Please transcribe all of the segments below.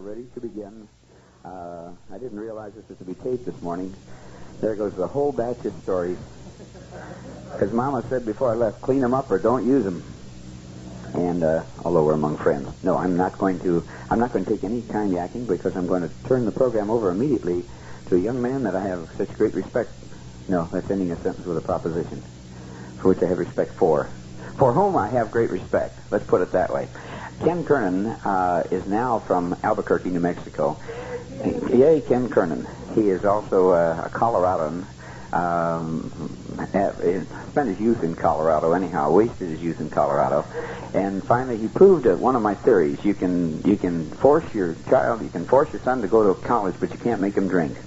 ready to begin. I didn't realize this was to be taped this morning. There goes the whole batch of stories. Because Mama said before I left, clean them up or don't use them. And although we're among friends, no, I'm not going to take any kind yakking because I'm going to turn the program over immediately to a young man that I have such great respect. No, that's ending a sentence with a proposition, for which I have respect for whom I have great respect. Let's put it that way. Ken Kernen is now from Albuquerque, New Mexico. Yay, Ken Kernen. He is also a Coloradan. Spent his youth in Colorado anyhow, wasted his youth in Colorado. And finally he proved one of my theories. You can force your child, you can force your son to go to college, but you can't make him drink.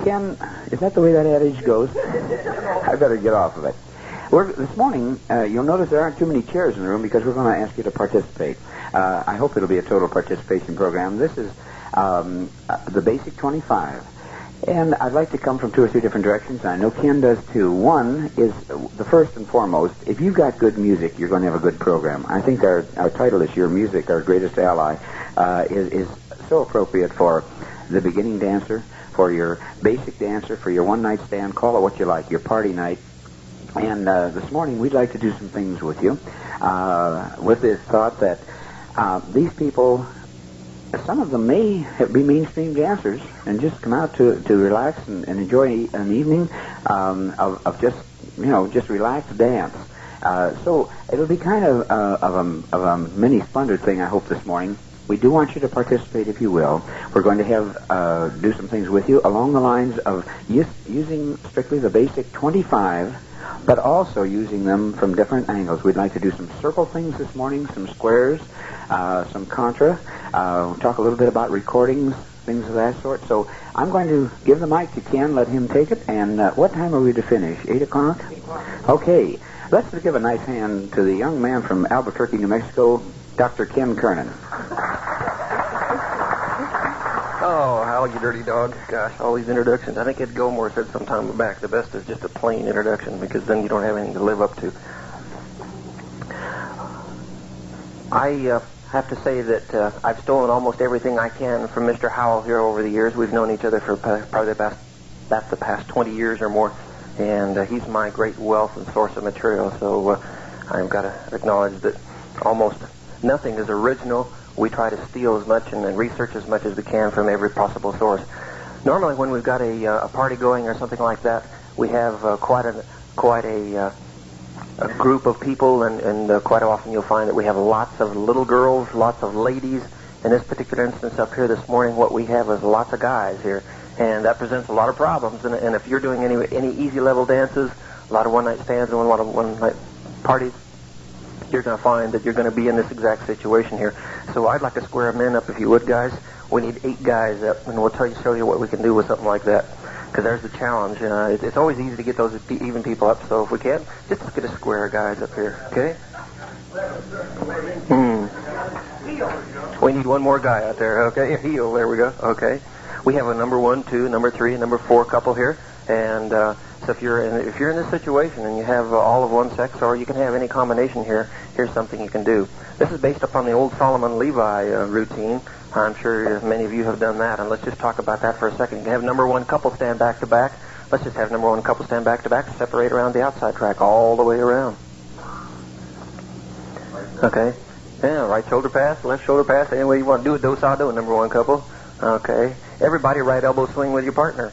Ken, is that the way that adage goes? I better get off of it. This morning, you'll notice there aren't too many chairs in the room because we're going to ask you to participate. I hope it'll be a total participation program. This is the Basic 25. And I'd like to come from 2 or 3 different directions. I know Ken does too. One is the first and foremost, if you've got good music, you're going to have a good program. I think our title is Your Music, Our Greatest Ally, is so appropriate for the beginning dancer, for your basic dancer, for your one-night stand, call it what you like, your party night. And this morning we'd like to do some things with you with this thought that these people, some of them may be mainstream dancers and just come out to relax and enjoy an evening of just relaxed dance. So it'll be kind of a mini splendid thing, I hope, this morning. We do want you to participate, if you will. We're going to have do some things with you along the lines of using strictly the Basic 25, but also using them from different angles. We'd like to do some circle things this morning, some squares, some contra. Talk a little bit about recordings, things of that sort. So I'm going to give the mic to Ken, let him take it. And what time are we to finish? 8 o'clock? 8 o'clock. Okay. Let's give a nice hand to the young man from Albuquerque, New Mexico, Dr. Ken Kernen. Oh, Hal, you dirty dog. Gosh, all these introductions. I think Ed Gilmore said some time back, the best is just a plain introduction because then you don't have anything to live up to. I have to say that I've stolen almost everything I can from Mr. Howell here over the years. We've known each other for probably the past 20 years or more, and he's my great wealth and source of material, so I've got to acknowledge that almost nothing is original. We try to steal as much and research as much as we can from every possible source. Normally, when we've got a party going or something like that, we have quite a group of people, and quite often you'll find that we have lots of little girls, lots of ladies. In this particular instance up here this morning, what we have is lots of guys here, and that presents a lot of problems. And if you're doing any easy level dances, a lot of one-night stands and a lot of one-night parties, you're going to find that you're going to be in this exact situation here. So I'd like to square men up, if you would, guys. We need 8 guys up, and we'll show you what we can do with something like that. Because there's the challenge. It's always easy to get those even people up, so if we can, just get a square of guys up here, okay? We need one more guy out there, okay? Heel, there we go, okay. We have a number 1, 2, number 3, and number 4 couple here, and so if you're in this situation and you have all of one sex, or you can have any combination here, here's something you can do. This is based upon the old Solomon Levi routine. I'm sure many of you have done that, and let's just talk about that for a second. You can have number 1 couple stand back to back. Let's just have number 1 couple stand back to back, separate around the outside track all the way around. Okay. Yeah, right shoulder pass, left shoulder pass, any way you want to do it, do-sa-do, number 1 couple. Okay. Everybody right elbow swing with your partner.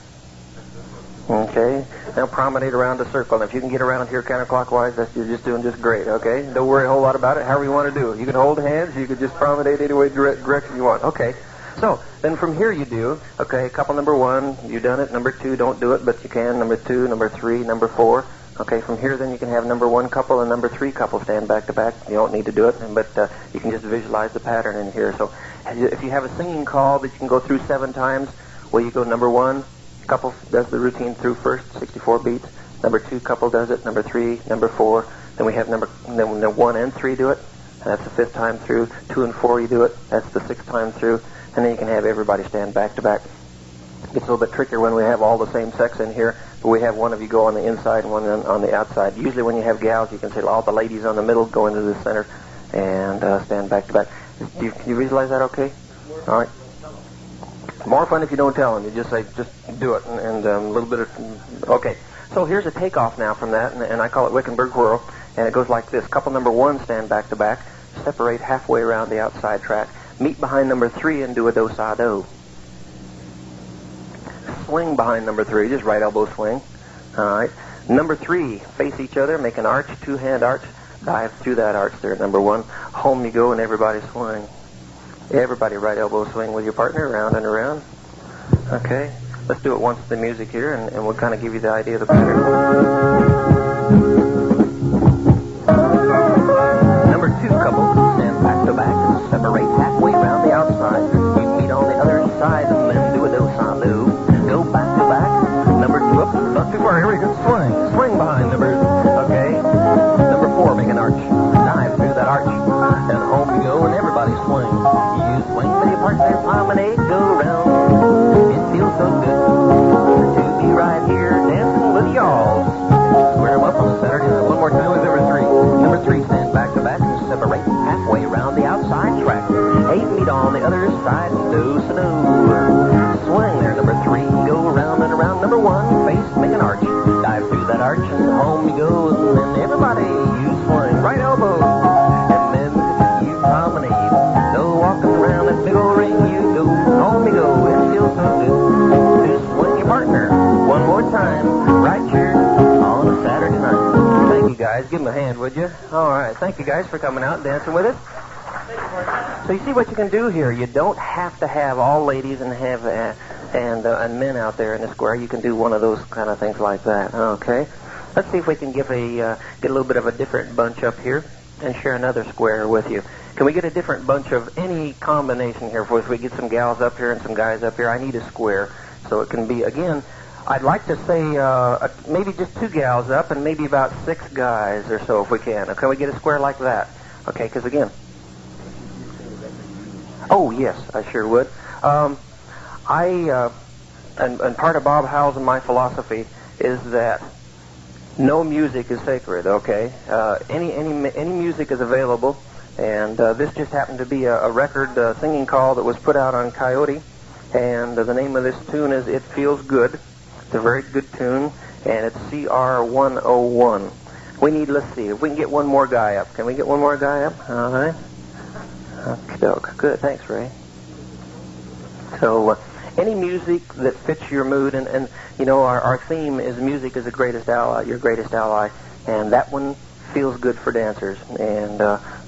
Okay. Now promenade around the circle. And if you can get around here counterclockwise, you're just doing just great, okay? Don't worry a whole lot about it, however you want to do it. You can hold hands, you can just promenade any way direction you want. Okay. So, then from here you do, okay, couple number 1, you've done it. Number 2, don't do it, but you can. Number 2, number 3, number 4. Okay, from here then you can have number 1 couple and number 3 couple stand back to back. You don't need to do it, but you can just visualize the pattern in here. So, if you have a singing call that you can go through 7 times, well, you go number 1, couple does the routine through first, 64 beats. Number 2 couple does it. Number 3, number 4. Then we have number 1 and 3 do it. And that's the 5th time through. 2 and 4 you do it. That's the 6th time through. And then you can have everybody stand back to back. It gets a little bit trickier when we have all the same sex in here, but we have one of you go on the inside and one on the outside. Usually when you have gals, you can say all the ladies on the middle go into the center and stand back to back. Can you visualize that okay? All right. More fun if you don't tell them. You just say, just do it, and a little bit of... Okay. So here's a takeoff now from that, and I call it Wickenburg Whirl, and it goes like this. Couple number 1 stand back to back, separate halfway around the outside track, meet behind number 3 and do a do-sa-do. Swing behind number 3, just right elbow swing. All right. Number 3, face each other, make an arch, 2-hand arch, dive through that arch there, number 1. Home you go, and everybody swing. Everybody right elbow swing with your partner, round and around. Okay. Let's do it once with the music here, and we'll kind of give you the idea of the pattern. Number 2 couple, stand back to back and separate halfway around the outside. You meet on the other side and then do a do-sa-do. Go back to back. Number 2, up, not too far, here we go, swing. Swing behind number, okay. Number 4, make an arch. Dive through that arch. And home you go, and everybody swing. You swing with your partner, promenade, go round. It feels so good to be right here dancing with y'all. Square them up on a Saturday night. One more time with number 3. Number 3, stand back to back and separate halfway around the outside track. 8 meet on the other side and do-sa-do. Swing there, number 3. Go around and around. Number 1, face, make an arch. Dive through that arch and home you go. And then everybody, you swing. Right elbow. And then you promenade. Go walking around that big old ring. You go. Home you go. It feels so good to swing your partner. One more time. Right here on a Saturday night. Thank you, guys. Give them a hand, would you? All right. Thank you, guys, for coming out and dancing with us. So you see what you can do here. You don't have to have all ladies and have and men out there in the square. You can do one of those kind of things like that. Okay. Let's see if we can get a little bit of a different bunch up here and share another square with you. Can we get a different bunch of any combination here for us? We get some gals up here and some guys up here. I need a square, so it can be again. I'd like to say maybe just 2 gals up and maybe about 6 guys or so if we can. Can we get a square like that? Okay, because again. Oh, yes, I sure would. And part of Bob Howell's and my philosophy is that no music is sacred, okay? Any music is available, and this just happened to be a record singing call that was put out on Coyote, and the name of this tune is It Feels Good. It's a very good tune, and it's CR101. We need, let's see, if we can get one more guy up. Can we get one more guy up? All right. Okay, good. Thanks, Ray. So, any music that fits your mood, and you know, our theme is music is the greatest ally, your greatest ally, and that one feels good for dancers. And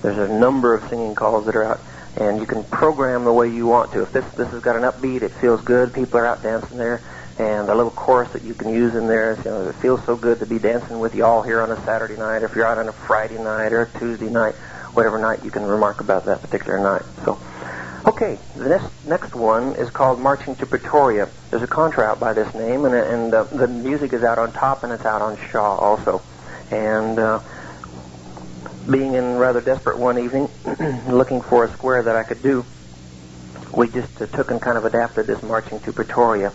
there's a number of singing calls that are out, and you can program the way you want to. If this has got an upbeat, it feels good. People are out dancing there, and a little chorus that you can use in there. You know, it feels so good to be dancing with you all here on a Saturday night. If you're out on a Friday night or a Tuesday night, whatever night you can remark about that particular night. So, okay, the next one is called Marching to Pretoria. There's a contra out by this name, and the music is out on top, and it's out on Shaw also. And being in rather desperate one evening, looking for a square that I could do, we just took and kind of adapted this Marching to Pretoria,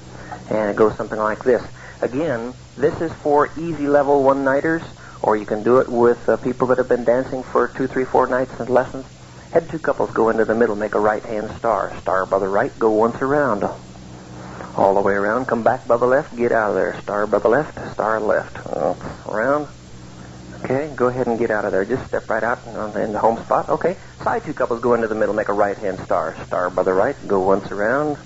and it goes something like this. Again, this is for easy level one-nighters, or you can do it with people that have been dancing for 2, 3, 4 nights and lessons. Head 2 couples go into the middle, make a right-hand star. Star by the right, go once around. All the way around, come back by the left, get out of there. Star by the left, star left. Around. Okay, go ahead and get out of there. Just step right out in the home spot. Okay, side 2 couples go into the middle, make a right-hand star. Star by the right, go once around.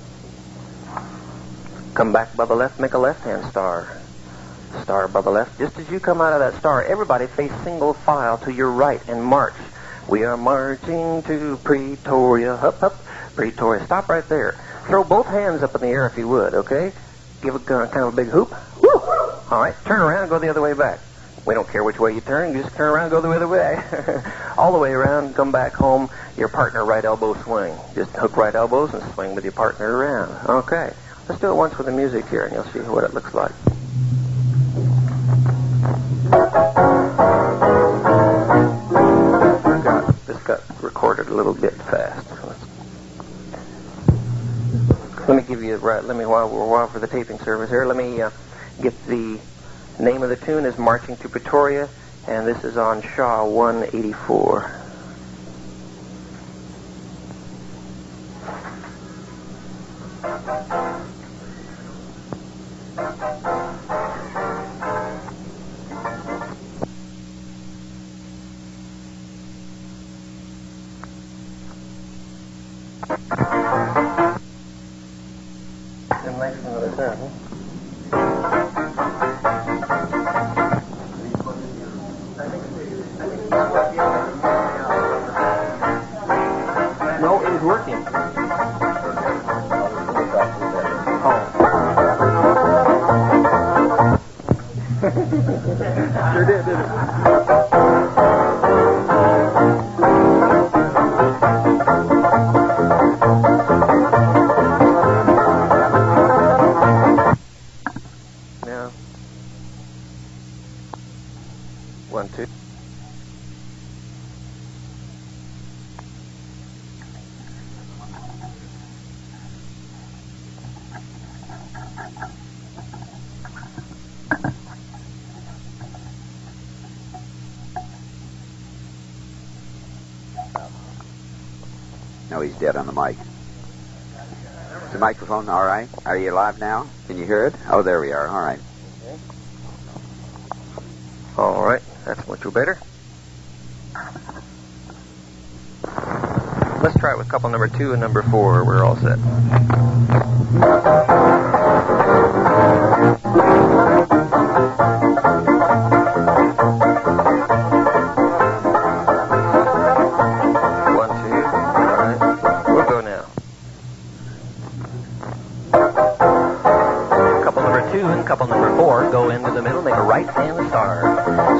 Come back by the left, make a left-hand star. Star by the left. Just as you come out of that star, everybody face single file to your right and march. We are marching to Pretoria. Hup, hup. Pretoria. Stop right there. Throw both hands up in the air if you would, okay? Give a kind of a big hoop. Woo! All right. Turn around and go the other way back. We don't care which way you turn. You just turn around and go the other way. All the way around, come back home. Your partner right elbow swing. Just hook right elbows and swing with your partner around. Okay. Let's do it once with the music here, and you'll see what it looks like. This got recorded a little bit fast. Let me give you while we're for the taping service here. Let me get the name of the tune is Marching to Pretoria, and this is on Shaw 184. And like another set, huh? No, it was working. Sure did, didn't it? Now, 1, 2. No, he's dead on the mic. Is the microphone all right? Are you live now? Can you hear it? Oh, there we are. All right. All right, that's much better. Let's try it with couple number 2 and number 4. We're all set. Couple number 4, go into the middle, make a right hand star.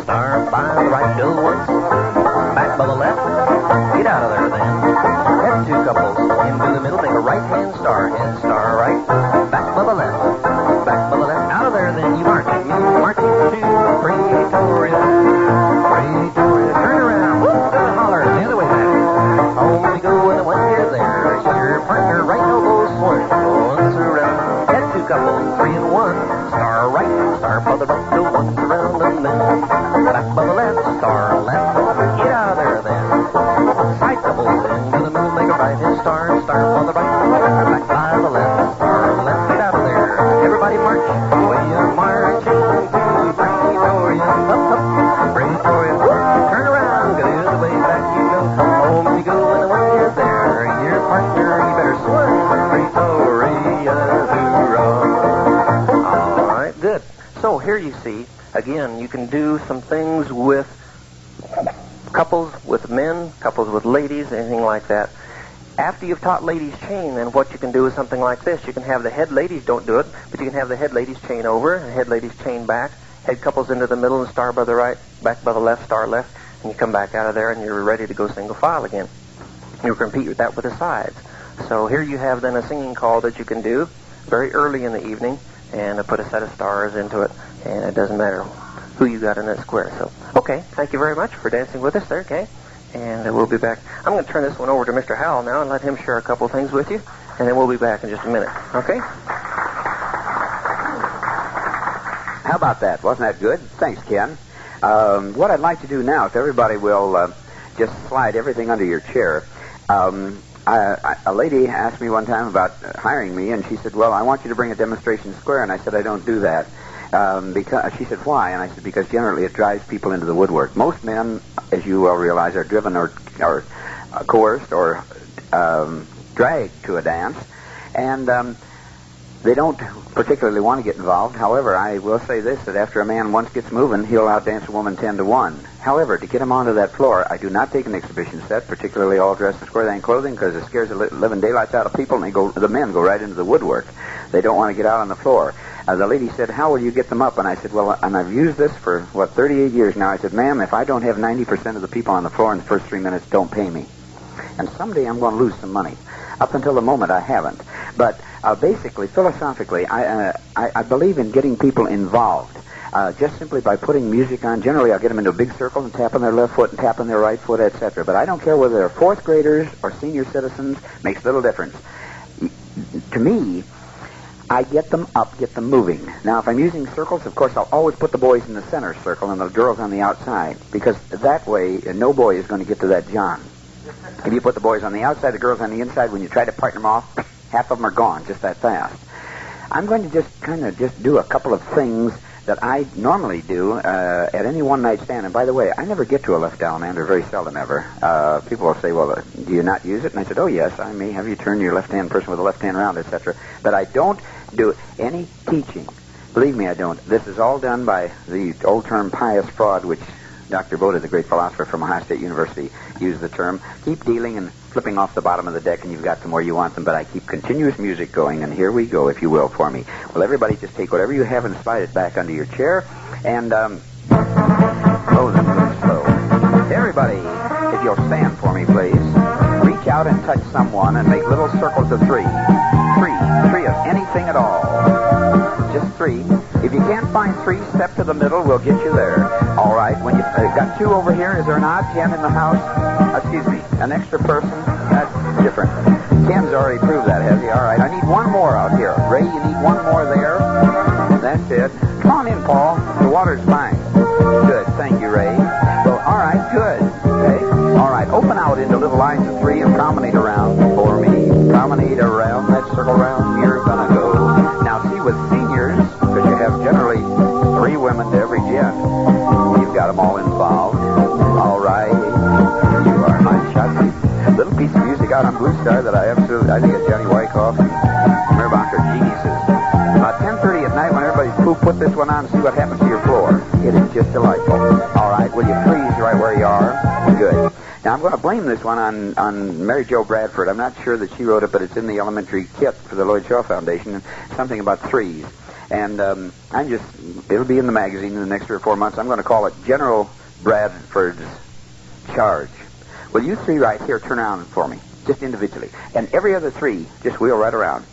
Star by the right, go once. Back by the left. Get out of there then. Head 2 couples. Into the middle, make a right hand star. Head star right. Back by the left. Back by the left. Out of there then. You march. Marching to Pretoria. Pretoria. Turn around. Whoop, and holler. The other way back. Home you go and when you're there. Your partner right elbow swing. Once around. Head 2 couples. 3 and 1. Star right, star by the right, go once around and then back by the left, star left. Get out of there then. Side couples into the middle, make a right hand star, star by the right, back by the left, star left. Get out of there. Everybody march. We are marching to Pretoria. Up, up, Pretoria. Turn around, go the way back you go. Home you go and when you're there, your partner, you better swing. Pretoria, hoorah. Good. So here you see, again, you can do some things with couples, with men, couples with ladies, anything like that. After you've taught ladies chain, then what you can do is something like this. You can have the head ladies, don't do it, but you can have the head ladies chain over, and head ladies chain back, head couples into the middle and star by the right, back by the left, star left, and you come back out of there and you're ready to go single file again. You compete with that with the sides. So here you have then a singing call that you can do very early in the evening, and put a set of stars into it, and it doesn't matter who you got in that square. So, okay, thank you very much for dancing with us there, okay? And we'll be back. I'm going to turn this one over to Mr. Howell now and let him share a couple things with you, and then we'll be back in just a minute, okay? How about that? Wasn't that good? Thanks, Ken. What I'd like to do now, if everybody will just slide everything under your chair. A lady asked me one time about hiring me, and she said, well, I want you to bring a demonstration square, and I said, I don't do that. Because she said, why? And I said, because generally it drives people into the woodwork. Most men, as you well realize, are driven or coerced or dragged to a dance, and they don't particularly want to get involved. However, I will say this, that after a man once gets moving, he'll outdance a woman 10-1. However, to get him onto that floor, I do not take an exhibition set, particularly all dressed in square-line clothing, because it scares the living daylights out of people, and the men go right into the woodwork. They don't want to get out on the floor. The lady said, how will you get them up? And I said, well, and I've used this for, 38 years now. I said, ma'am, if I don't have 90% of the people on the floor in the first 3 minutes, don't pay me. And someday I'm going to lose some money. Up until the moment, I haven't. But basically, philosophically, I believe in getting people involved. Just simply by putting music on. Generally, I'll get them into a big circle and tapping their left foot and tapping their right foot, etc. But I don't care whether they're fourth graders or senior citizens. Makes little difference. To me, I get them up, get them moving. Now, if I'm using circles, of course, I'll always put the boys in the center circle and the girls on the outside, because that way, no boy is going to get to that John. If you put the boys on the outside, the girls on the inside, when you try to partner them off, half of them are gone just that fast. I'm going to just kind of just do a couple of things that I normally do at any one-night stand. And by the way, I never get to a left element, or very seldom ever. People will say, well, do you not use it? And I said, oh, yes, I may have you turn your left-hand person with a left hand around, etc. But I don't do any teaching. Believe me, I don't. This is all done by the old term pious fraud, which Dr. Boda, the great philosopher from Ohio State University, used the term. Keep dealing and flipping off the bottom of the deck, and you've got them where you want them, but I keep continuous music going, and here we go, if you will, for me. Well, everybody just take whatever you have and slide it back under your chair, and slow them really slow. Everybody, if you'll stand for me, please, reach out and touch someone and make little circles of three. Three of anything at all. Just three. If you can't find three, step to the middle. We'll get you there. All right. When you've got two over here, is there an odd Ken in the house? Excuse me. An extra person? That's different. Ken's already proved that, has he? All right. I need one more out here. Ray, you need one more there. That's it. Come on in, Paul. The water's fine. Good. Thank you, Ray. Well, all right. Good. Okay. All right. Open out into little lines of three and promenade around for me. Promenade around. That circle round. You're gonna go. Now, see, with seniors, because you have generally 3 women to every gent, you've got them all involved. All right. You are my shot. Little piece of music out on Blue Star that I think it's Johnny Wyckoff and Merbach are geniuses. About 10:30 at night, when everybody's poop, put this one on and see what happens to your floor. It is just delightful. All right. Will you freeze right where you are? Good. Now, I'm going to blame this one on Mary Jo Bradford. I'm not sure that she wrote it, but it's in the elementary kit for the Lloyd Shaw Foundation, something about threes. And it'll be in the magazine in the next 3 or 4 months. I'm going to call it General Bradford's Charge. Will you 3 right here turn around for me, just individually? And every other 3, just wheel right around.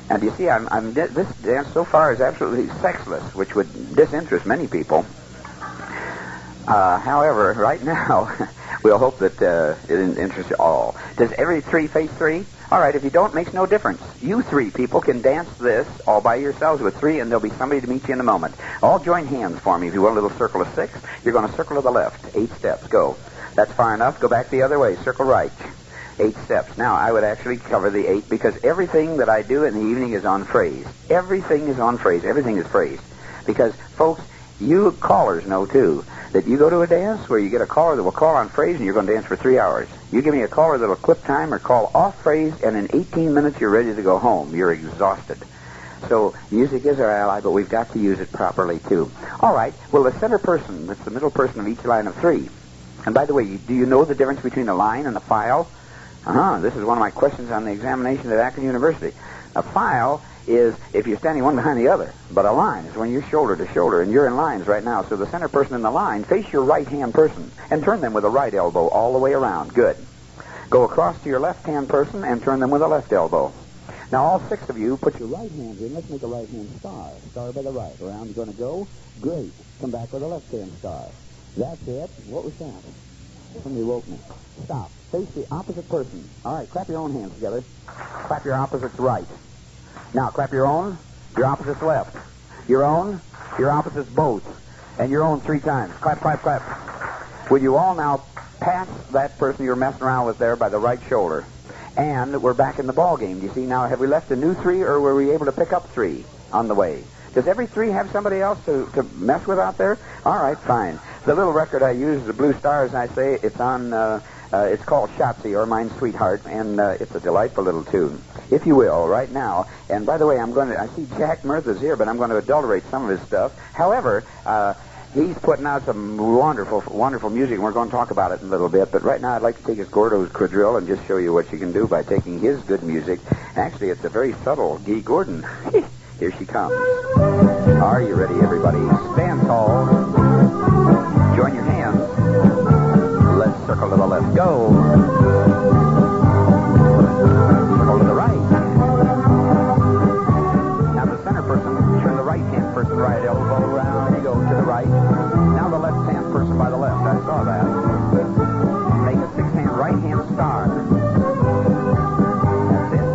Now, do you see, this dance so far is absolutely sexless, which would disinterest many people. However, right now, we'll hope that it interests you all. Does every 3 face 3? All right, if you don't, makes no difference. You 3 people can dance this all by yourselves with 3, and there'll be somebody to meet you in a moment. All join hands for me. If you want a little circle of 6, you're going to circle to the left. 8 steps. Go. That's far enough. Go back the other way. Circle right. 8 steps. Now, I would actually cover the 8 because everything that I do in the evening is on phrase. Everything is on phrase. Everything is phrased. Because, folks, you callers know, too, that you go to a dance where you get a caller that will call on phrase and you're going to dance for 3 hours. You give me a caller that will clip time or call off phrase, and in 18 minutes you're ready to go home. You're exhausted. So music is our ally, but we've got to use it properly, too. All right. Well, the center person, that's the middle person of each line of 3. And by the way, do you know the difference between a line and a file? This is one of my questions on the examination at Akron University. A file is if you're standing one behind the other, but a line is when you're shoulder to shoulder, and you're in lines right now. So the center person in the line, face your right-hand person and turn them with a right elbow all the way around. Good. Go across to your left-hand person and turn them with a left elbow. Now, all 6 of you, put your right hands in. Let's make a right-hand star. Star by the right. Around you're going to go. Great. Come back with a left-hand star. That's it. What was that? Somebody woke me. Stop. Face the opposite person. All right, clap your own hands together. Clap your opposites right. Now, clap your own, your opposites left. Your own, your opposites both. And your own 3 times. Clap, clap, clap. Will you all now pass that person you're messing around with there by the right shoulder? And we're back in the ball game. Do you see now? Have we left a new 3, or were we able to pick up 3 on the way? Does every 3 have somebody else to mess with out there? All right, fine. The little record I use, the Blue Stars, I say, it's on, it's called Shotzi, or Mine Sweetheart, and it's a delightful little tune, if you will, right now. And by the way, I see Jack Murtha's here, but I'm going to adulterate some of his stuff. However, he's putting out some wonderful, wonderful music, and we're going to talk about it in a little bit. But right now, I'd like to take his Gordo's quadrille and just show you what you can do by taking his good music. Actually, it's a very subtle Guy Gordon. Here she comes. Are you ready, everybody? Stand tall. Join your hands. Let's circle to the left. Go. Circle to the right. Now the center person, turn the right-hand person right elbow around. You go to the right. Now the left-hand person by the left. I saw that. Make a 6-hand right-hand star. That's it.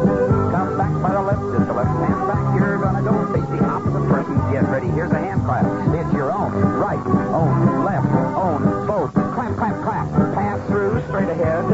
Come back by the left. Just the left hand back. You're going to go face the opposite person. Get ready. Here's a hand clap. It's your own. Right. Own. Left. Own. Both. Clap, clap, clap. Pass through. Straight ahead.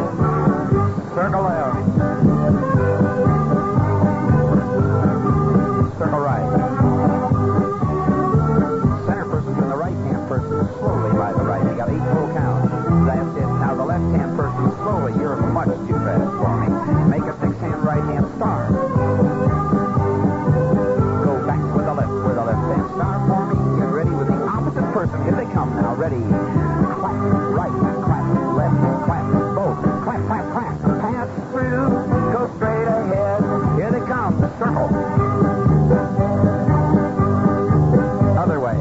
circle. Other way.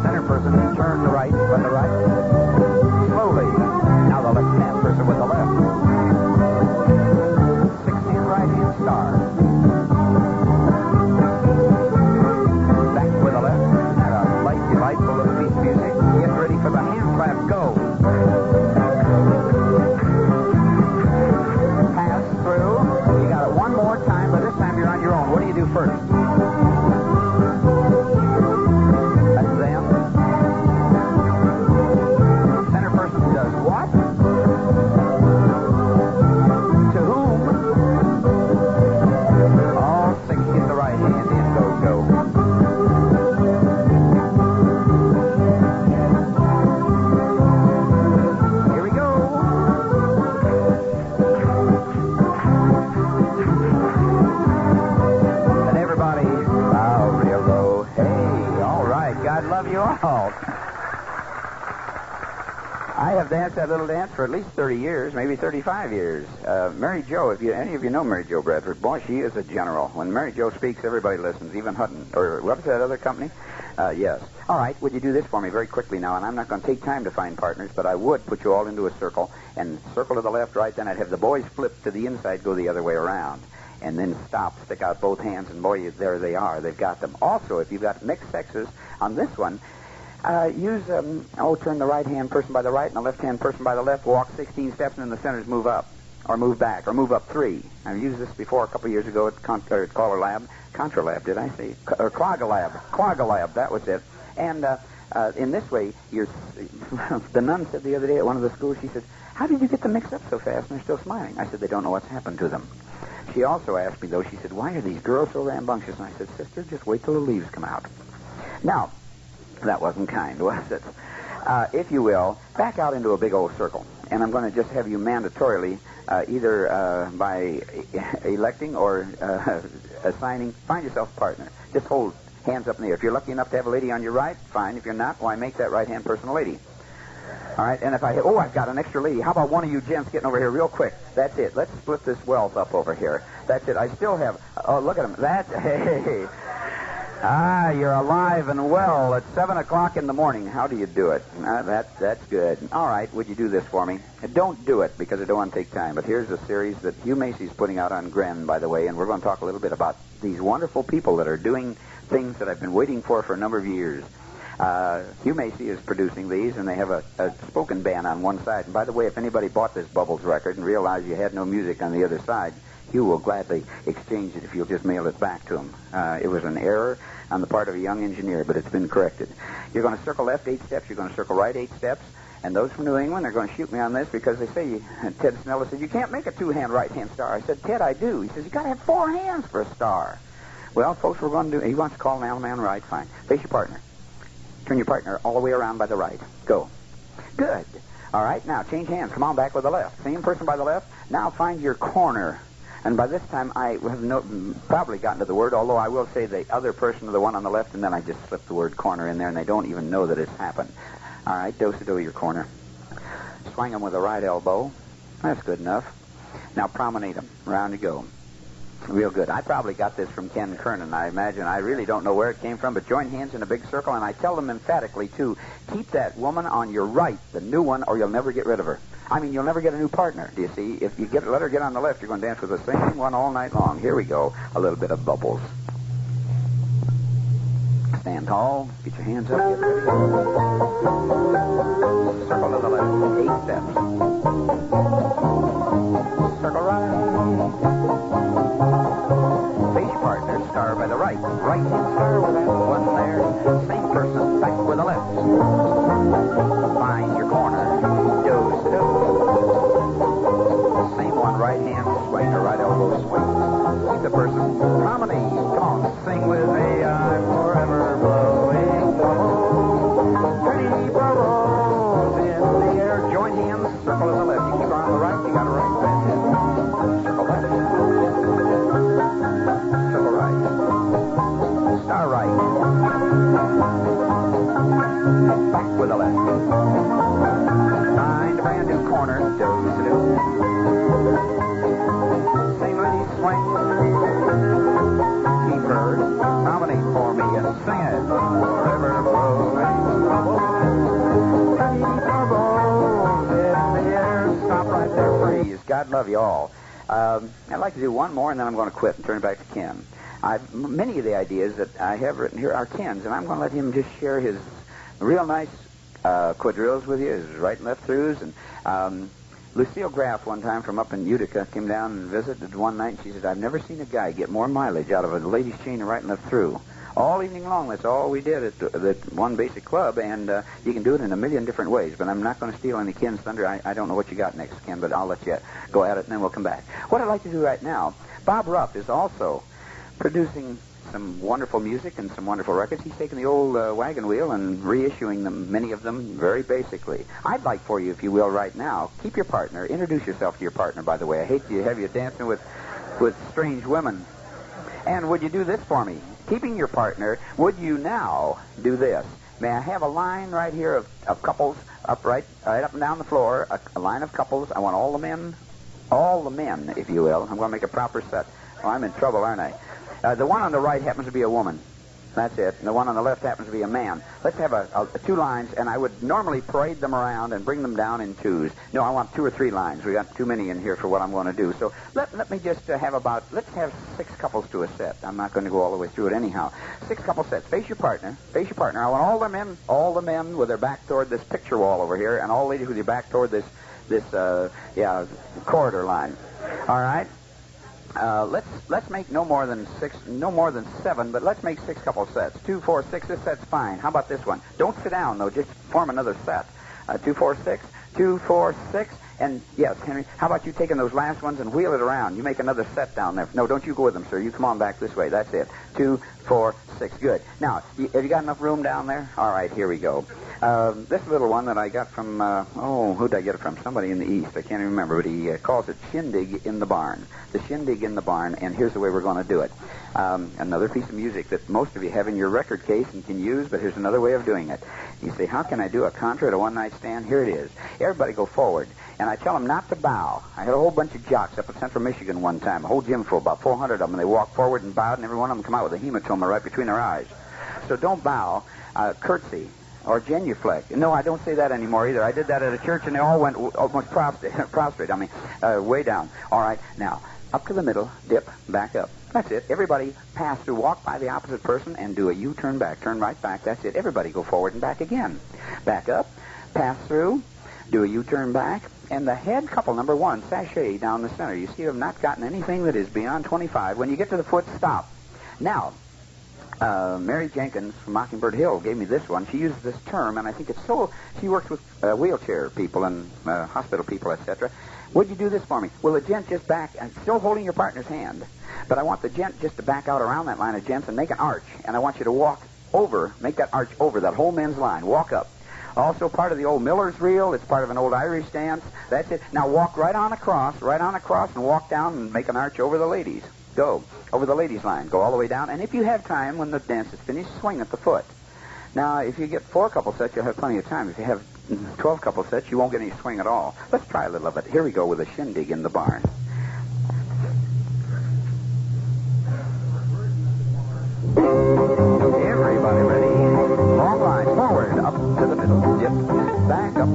Center person, turn the right, from the right. Slowly. Now the left-hand person with the left. 16 right-hand star. Back with the left. And a light, delightful little piece of music. Get ready for the hand clap. Go. Pass through. You got it one more time, but this time you're on your own. What do you do first? That's them. Center person does what? To whom? All six get the right hand in. Go, go. Here we go. And everybody bow real low. Hey, all right. God love you all. I have danced that little dance for at least 30 years, maybe 35 years. Mary Jo, if any of you know Mary Jo Bradford, boy, she is a general. When Mary Jo speaks, everybody listens, even Hutton. Or what's that other company? Yes. All right, would you do this for me very quickly now? And I'm not going to take time to find partners, but I would put you all into a circle, and circle to the left, right, then I'd have the boys flip to the inside, go the other way around. And then stop, stick out both hands, and boy, there they are. They've got them. Also, if you've got mixed sexes on this one, use, turn the right-hand person by the right and the left-hand person by the left, walk 16 steps, and then the centers move up, or move back, or move up 3. I've used this before a couple of years ago at CALLERLAB. CONTRALAB, did I say? Or CLOGALAB, that was it. And in this way, the nun said the other day at one of the schools, she said, how did you get them mixed up so fast? And they're still smiling. I said, they don't know what's happened to them. She also asked me, though, she said, why are these girls so rambunctious? And I said, sister, just wait till the leaves come out. Now, that wasn't kind, was it? If you will, back out into a big old circle. And I'm going to just have you mandatorily, either by electing or assigning, find yourself a partner. Just hold hands up in the air. If you're lucky enough to have a lady on your right, fine. If you're not, why, make that right-hand person a lady. All right, and if I've got an extra lady. How about one of you gents getting over here real quick? That's it. Let's split this wealth up over here. That's it. I still have, look at him. Hey. You're alive and well at 7 o'clock in the morning. How do you do it? That's good. All right, would you do this for me? Don't do it because I don't want to take time, but here's a series that Hugh Macy's putting out on Gren, by the way, and we're going to talk a little bit about these wonderful people that are doing things that I've been waiting for a number of years. Hugh Macy is producing these, and they have a spoken band on one side. And by the way, if anybody bought this Bubbles record and realized you had no music on the other side, Hugh will gladly exchange it if you'll just mail it back to him. It was an error on the part of a young engineer, but it's been corrected. You're going to circle left 8 steps. You're going to circle right 8 steps. And those from New England are going to shoot me on this because they say, Ted Snella said, you can't make a 2-hand right-hand star. I said, Ted, I do. He says, you got to have 4 hands for a star. Well, folks, we're going to do, he wants to call an man right, fine. Face your partner. Turn your partner all the way around by the right. Go. Good. All right, now change hands. Come on back with the left. Same person by the left. Now find your corner. And by this time, I have probably gotten to the word, although I will say the other person, the one on the left, and then I just slipped the word corner in there, and they don't even know that it's happened. All right, do-si-do your corner. Swing them with the right elbow. That's good enough. Now promenade them. Round you go. Real good. I probably got this from Ken Kernen, I imagine. I really don't know where it came from, but join hands in a big circle, and I tell them emphatically, too, keep that woman on your right, the new one, or you'll never get rid of her. I mean, you'll never get a new partner, do you see? If you let her get on the left, you're going to dance with the same one all night long. Here we go. A little bit of Bubbles. Stand tall. Get your hands up. Get ready. Circle to the left. 8 steps. Circle right. Face partner, star by the right. Right-hand star with that one there. Same person, back with the left. Find your corner. Do-si-do. Same one, right hand swing or right elbow swing. Keep the person. Promenade. Come on, sing with me. I'm forever blowing bubbles. Pretty bubbles in the air. Join hands. Circle to the left. You keep her on the right. You got a right. That's it. Circle left. Circle right. Star right. Back with the left. Find a brand new corner. Do-si-do. Same lady God love you all. I'd like to do one more, and then I'm going to quit and turn it back to Ken. Many of the ideas that I have written here are Ken's, and I'm going to let him just share his real nice quadrilles with you, his right and left throughs. And Lucille Graff, one time from up in Utica, came down and visited one night, and she said, I've never seen a guy get more mileage out of a ladies' chain of right and left through. All evening long, that's all we did at that one basic club, and you can do it in a million different ways, but I'm not going to steal any Ken's thunder. I don't know what you got next, Ken, but I'll let you go at it, and then we'll come back. What I'd like to do right now, Bob Rupp is also producing some wonderful music and some wonderful records. He's taken the old wagon wheel and reissuing them, many of them, very basically. I'd like for you, if you will, right now, keep your partner. Introduce yourself to your partner, by the way. I hate to have you dancing with strange women. And would you do this for me? Keeping your partner, would you now do this? May I have a line right here of couples right up and down the floor, a line of couples. I want all the men, if you will. I'm going to make a proper set. Oh, I'm in trouble, aren't I? The one on the right happens to be a woman. That's it. And the one on the left happens to be a man. Let's have two lines, and I would normally parade them around and bring them down in twos. No, I want 2 or 3 lines. We got too many in here for what I'm going to do. So let me just let's have 6 couples to a set. I'm not going to go all the way through it anyhow. 6 couple sets. Face your partner. Face your partner. I want all the men with their back toward this picture wall over here, and all ladies with your back toward this corridor line. All right. Let's make no more than 7, but let's make 6 couple sets. 2, 4, 6. This set's fine. How about this one? Don't sit down though. Just form another set. 2, 4, 6. 2, 4, 6. And yes, Henry. How about you taking those last ones and wheel it around? You make another set down there. No, don't you go with them, sir. You come on back this way. That's it. 2, 4, 6. Good. Now, have you got enough room down there? All right. Here we go. This little one that I got from, who did I get it from? Somebody in the East. I can't even remember, but he calls it Shindig in the Barn. The Shindig in the Barn, and here's the way we're going to do it. Another piece of music that most of you have in your record case and can use, but here's another way of doing it. You say, how can I do a contra at a one-night stand? Here it is. Everybody go forward. And I tell them not to bow. I had a whole bunch of jocks up at Central Michigan one time, a whole gym full, about 400 of them, and they walked forward and bowed, and every one of them come out with a hematoma right between their eyes. So don't bow. Curtsy. Or genuflect. No, I don't say that anymore either. I did that at a church, and they all went almost prostrate. I mean, way down. All right, now, up to the middle, dip, back up. That's it. Everybody pass through, walk by the opposite person, and do a U-turn back. Turn right back. That's it. Everybody go forward and back again. Back up, pass through, do a U-turn back, and the head couple, number 1, sashay down the center. You see, they've not gotten anything that is beyond 25. When you get to the foot, stop. Now, Mary Jenkins from Mockingbird Hill gave me this one. She uses this term, and I think it's so... She works with wheelchair people and hospital people, etc. Would you do this for me? Will the gent just back, and still holding your partner's hand, but I want the gent just to back out around that line of gents and make an arch, and I want you to walk over, make that arch over that whole men's line. Walk up. Also part of the old Miller's reel. It's part of an old Irish dance. That's it. Now walk right on across, and walk down and make an arch over the ladies. Go. Over the ladies' line. Go all the way down. And if you have time, when the dance is finished, swing at the foot. Now, if you get 4 couple sets, you'll have plenty of time. If you have 12 couple sets, you won't get any swing at all. Let's try a little of it. Here we go with a shindig in the barn. Everybody ready? Long line. Forward. Up to the middle. Dip. Back up.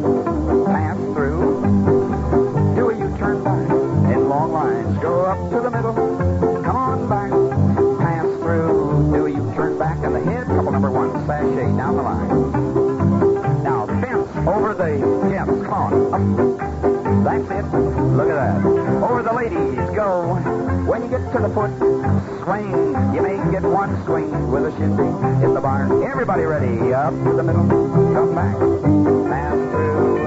Pass through. Do a U-turn back. In long lines. Go up to the middle. Come on back. Pass through. Do a U-turn back. And the head, couple number 1, sashay down the line. Now, fence over the gents. Come on. Up. That's it. Look at that. Over the ladies. Go. When you get to the foot, swing. You may get 1 swing with a shindig in the barn. Everybody ready. Up to the middle. Come back. Pass through.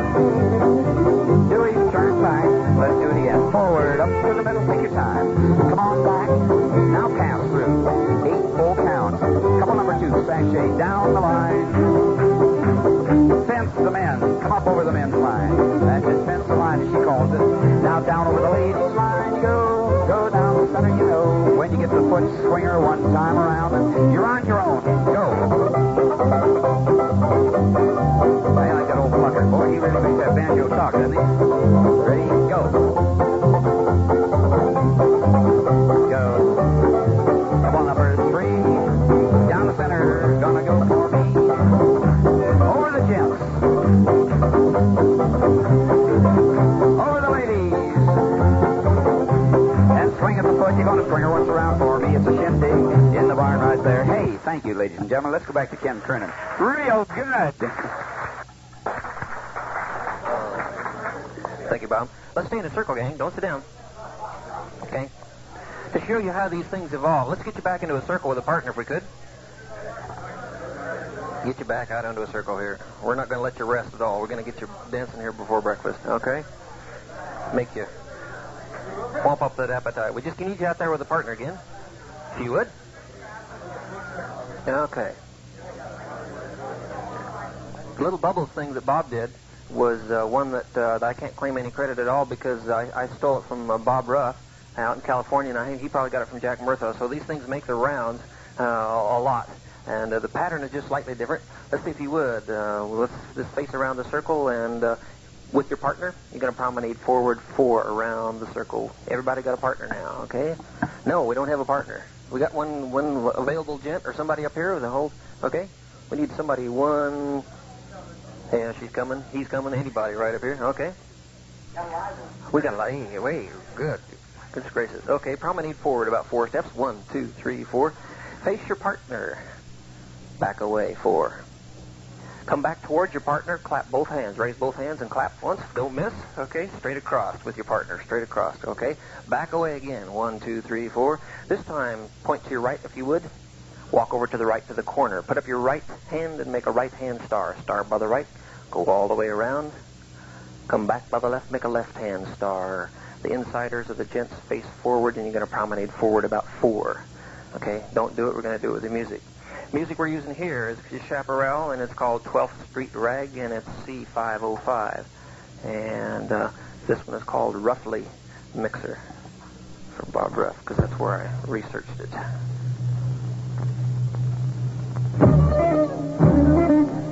Do a U-turn back. Let's do it again. Forward. Up to the middle. Take your time. Come on back. Now pass through. 8 full counts. Couple number 2, sashay down the line. Fence the men. Come up over the men's line. That's it. Fence the line, as she calls it. Now down over the ladies' line. Go down the center, you know. When you get the foot swinger 1 time around, and you're on your own. Go. I like that old plucker. Boy, he really makes that banjo talk, doesn't he? Ready? Go. Go. Couple number 3. Down the center. Gonna go for me. Over the gents. Over the ladies. what you gonna swing her once around for me? It's a shindig in the barn right there. Hey, thank you, ladies and gentlemen. Let's go back to Ken Kernen. Real good. Thank you, Bob. Let's stay in a circle, gang. Don't sit down. Okay? To show you how these things evolve, let's get you back into a circle with a partner if we could. Get you back out into a circle here. We're not going to let you rest at all. We're going to get you dancing here before breakfast, okay? Make you wamp up that appetite. We just need you out there with a partner again, if you would. Okay. The little bubbles thing that Bob did was one that I can't claim any credit at all because I stole it from Bob Ruff out in California, and he probably got it from Jack Murtha. So these things make the rounds a lot. And the pattern is just slightly different. Let's see if you would. Let's just face around the circle, and with your partner, you're going to promenade forward 4 around the circle. Everybody got a partner now, okay? No, we don't have a partner. We got one available gent or somebody up here with a whole... Okay? We need somebody. One... Yeah, she's coming. He's coming. Anybody right up here. Okay. We got a lot. Hey, wait. Good. Goodness gracious. Okay, promenade forward about 4 steps. 1, 2, 3, 4. Face your partner. Back away 4. Come back towards your partner. Clap both hands. Raise both hands and clap once. Don't miss. Okay. Straight across with your partner. Straight across. Okay. Back away again. 1, 2, 3, 4. This time, point to your right if you would. Walk over to the right to the corner. Put up your right hand and make a right hand star. Star by the right. Go all the way around. Come back by the left. Make a left hand star. The insiders of the gents face forward, and you're going to promenade forward about 4. Okay? Don't do it. We're going to do it with the music. Music we're using here is Chaparral, and it's called 12th Street Rag, and it's C505. And this one is called Roughly Mixer from Bob Ruff, because that's where I researched it.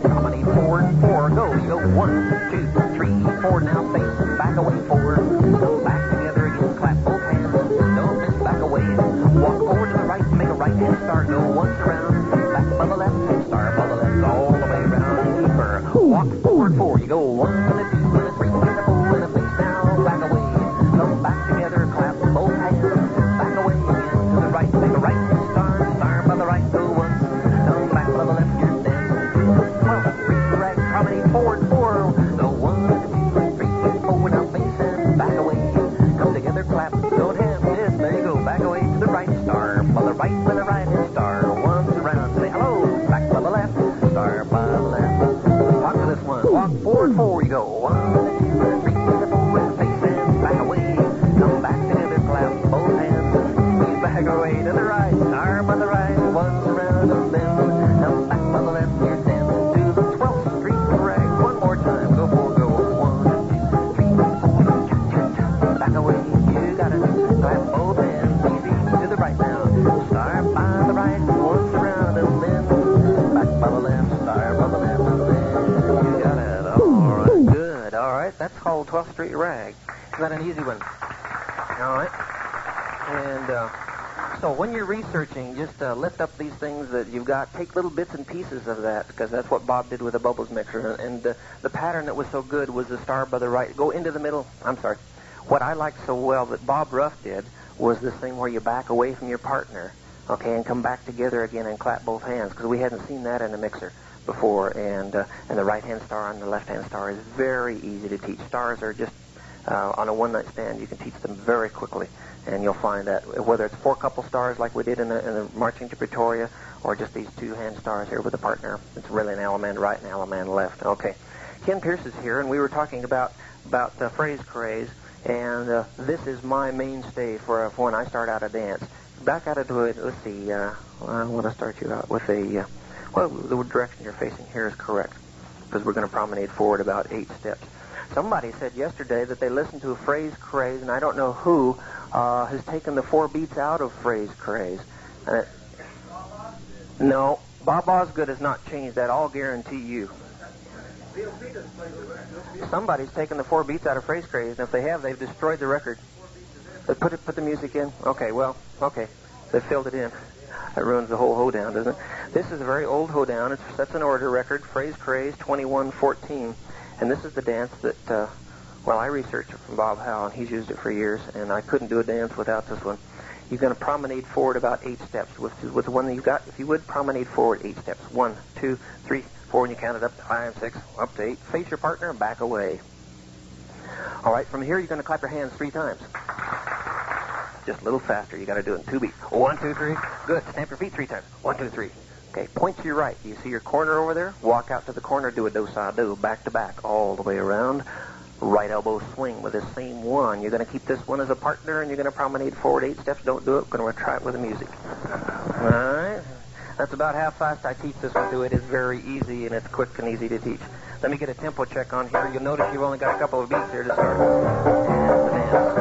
Promenade forward, 4, go. You go 1, 2, 3, 4. Now face back away forward. Come back together again. Clap both hands. Don't miss. Back away. Walk forward to the right. Make a right hand star. Go once around. Back by the left. Star by the left. All the way around. Deeper. Walk forward 4. You go 1 and a 2 and a 3 and a 4 and a face now. Back away. Come back together. Clap both hands. Back away again to the right. Make a right hand star. Star by the right. Go once. Come back by the left. You're dancing. 12th Street Rag. Promenade forward 4. Go 1, 2, 3, 4. Now face and back away. Come together. Clap. Don't have this. There you go. Back away to the right. Star by the right. By the right hand star. Once around. Say hello. Back by the left. Star by the left. Talk to this one. Walk forward 4. You go 1, 2, 3, 4. Face and back away. Come back together. Clap both hands. Squeeze back away to the right. Star by the right. Once around and then. Come back by the left. You're dancing to the 12th Street Rag. One more time. Go 4. Go 1, 2, 3, 4. Back away. You got it. Clap both hands. Easy to the right now. Star by the right. Once around and then. Back by the left. Star by the left and then. You got it. All right. Good. All right. That's called 12th Street Rag. Isn't that an easy one? All right. And so when you're researching, just lift up these things that you've got. Take little bits and pieces of that, because that's what Bob did with the bubbles mixer. And the pattern that was so good was the star by the right. Go into the middle. I'm sorry. What I liked so well that Bob Ruff did was this thing where you back away from your partner, okay, and come back together again and clap both hands, because we hadn't seen that in the mixer before. And the right-hand star and the left-hand star is very easy to teach. Stars are just on a one-night stand. You can teach them very quickly, and you'll find that whether it's 4 couple stars like we did in the Marching to Pretoria, or just these 2-hand stars here with a partner, it's really an Allemande right and Allemande left. Okay, Ken Pierce is here, and we were talking about the phrase craze, and this is my mainstay for when I start out a dance. Back out into it. Let's see. I want to start you out with a. Well, the direction you're facing here is correct, because we're going to promenade forward about 8 steps. Somebody said yesterday that they listened to a phrase craze, and I don't know who has taken the 4 beats out of phrase craze. No, Bob Osgood has not changed that. I'll guarantee you. Somebody's taken the 4 beats out of phrase craze, and if they have, they've destroyed the record. Put the music in. Okay, well, okay, they filled it in. That ruins the whole hoedown, doesn't it? This is a very old hoedown. That's an order record, phrase craze 2114. And this is the dance that, I researched it from Bob Howell, and he's used it for years, and I couldn't do a dance without this one. you're going to promenade forward about 8 steps. With the one that you got, if you would, promenade forward 8 steps. 1, 2, 3, 4, and you count it up to 5, 6, up to 8. Face your partner and back away. All right, from here, you're going to clap your hands 3 times. Just a little faster. You got to do it in 2 beats. 1, 2, 3. Good. Stamp your feet 3 times. 1, 2, 3. Okay, point to your right. You see your corner over there? Walk out to the corner, do a do-sa-do, back to back, all the way around. Right elbow swing with this same one. You're going to keep this one as a partner, and you're going to promenade forward 8 steps. Don't do it. We're going to try it with the music. All right? That's about how fast I teach this one, too. It is very easy, and it's quick and easy to teach. Let me get a tempo check on here. You'll notice you've only got a couple of beats here to start. And the dance.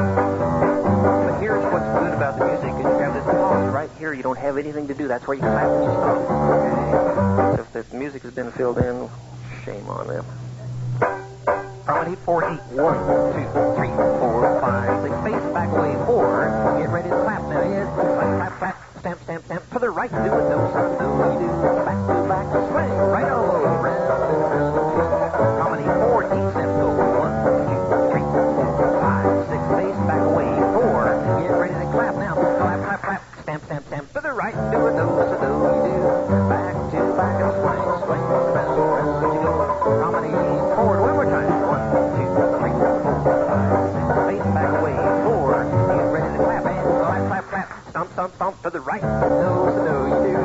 But here's what's good about the music. Is you have this pause right here. You don't have anything to do. That's where you clap and you stop. Okay? So if the music has been filled in, shame on them. Promenade forward 8. 1, 2, 3, 4, 5, 6. Face back away 4. Get ready to clap now. Yes. Clap, clap, clap. Stamp, stamp, stamp. To the right. Do it. No, son. No, you do. Back to back. Swing. Right elbow. Round. Promenade forward 8 steps. Go. 1, 2, 3, 4, 5, 6. Face back away 4. Get ready to clap now. Clap, clap, clap. Stamp, stamp, stamp. To the right. Do it. No, so do you do. Back to back and swing. Swing. Round, round. You go. Promenade forward. One more time. 1, 2, 3, 4, 5, 6. Face back away 4. Get ready to clap and clap, clap, clap. Stomp, stomp, stomp to the right. No, so no, you do.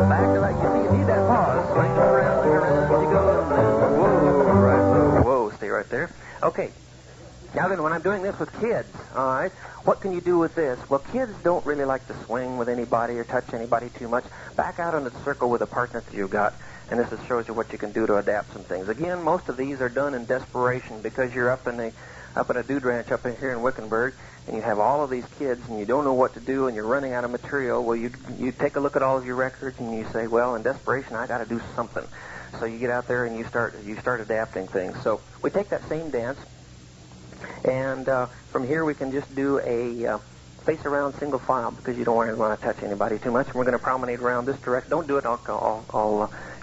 Back to right. You see, you need that pause. Swing around and around you go. Whoa, right, whoa, stay right there. Okay. Now then, when I'm doing this with kids, all right, what can you do with this? Well, kids don't really like to swing with anybody or touch anybody too much. Back out into the circle with a partner that you've got, and this shows you what you can do to adapt some things. Again, most of these are done in desperation because you're up in a dude ranch up in here in Wickenburg, and you have all of these kids, and you don't know what to do, and you're running out of material. Well, you take a look at all of your records, and you say, well, in desperation, I got to do something. So you get out there and you start adapting things. So we take that same dance, and from here we can just do a face around single file because you don't want to touch anybody too much. And we're going to promenade around this direction. Don't do it. I'll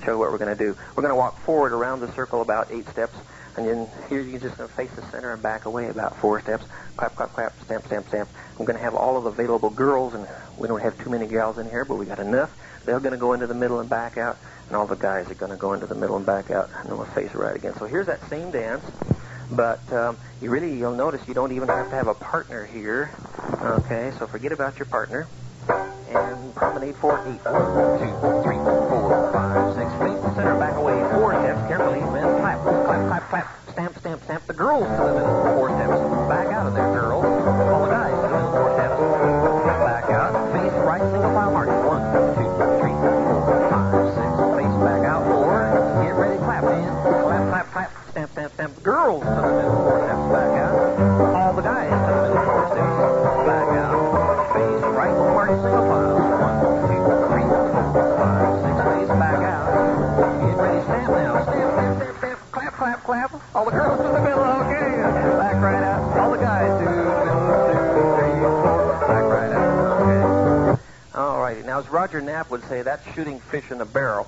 show you what we're going to do. We're going to walk forward around the circle about 8 steps. And then here you're just going to face the center and back away about 4 steps. Clap, clap, clap, stamp, stamp, stamp. I'm going to have all of the available girls, and we don't have too many gals in here, but we got enough. They're going to go into the middle and back out, and all the guys are going to go into the middle and back out, and then we'll face right again. So here's that same dance, but you'll notice you don't even have to have a partner here. Okay, so forget about your partner. And promenade forward 8. 1, 2, 3, 4, 5, 6. Face the center, back away 4 steps. Carefully, then clap, clap, clap, clap. Stamp, stamp, stamp. The girls to the middle 4 steps. Back out of there, girls. All the guys to the middle 4 steps. Back out. Face right, single file march. 1, 2, 3, 4, 5, 6. Face back out 4. Get ready, clap, man. Clap, clap, clap. Stamp, stamp, stamp. Girls to the middle 4 steps. Back out. All the guys to the middle 4 steps. Back out. Face right, march, single file. 1, 2, 3, 4, 5, 6. Face back out. Get ready, stamp now. Stamp, stamp, stamp, stamp. Clap, clap, clap. All the girls to the middle. Okay. Back right out. All the guys to the middle. 2, 3, 4. Back right out. Okay. All righty. Now, as Roger Knapp would say, that's shooting fish in a barrel.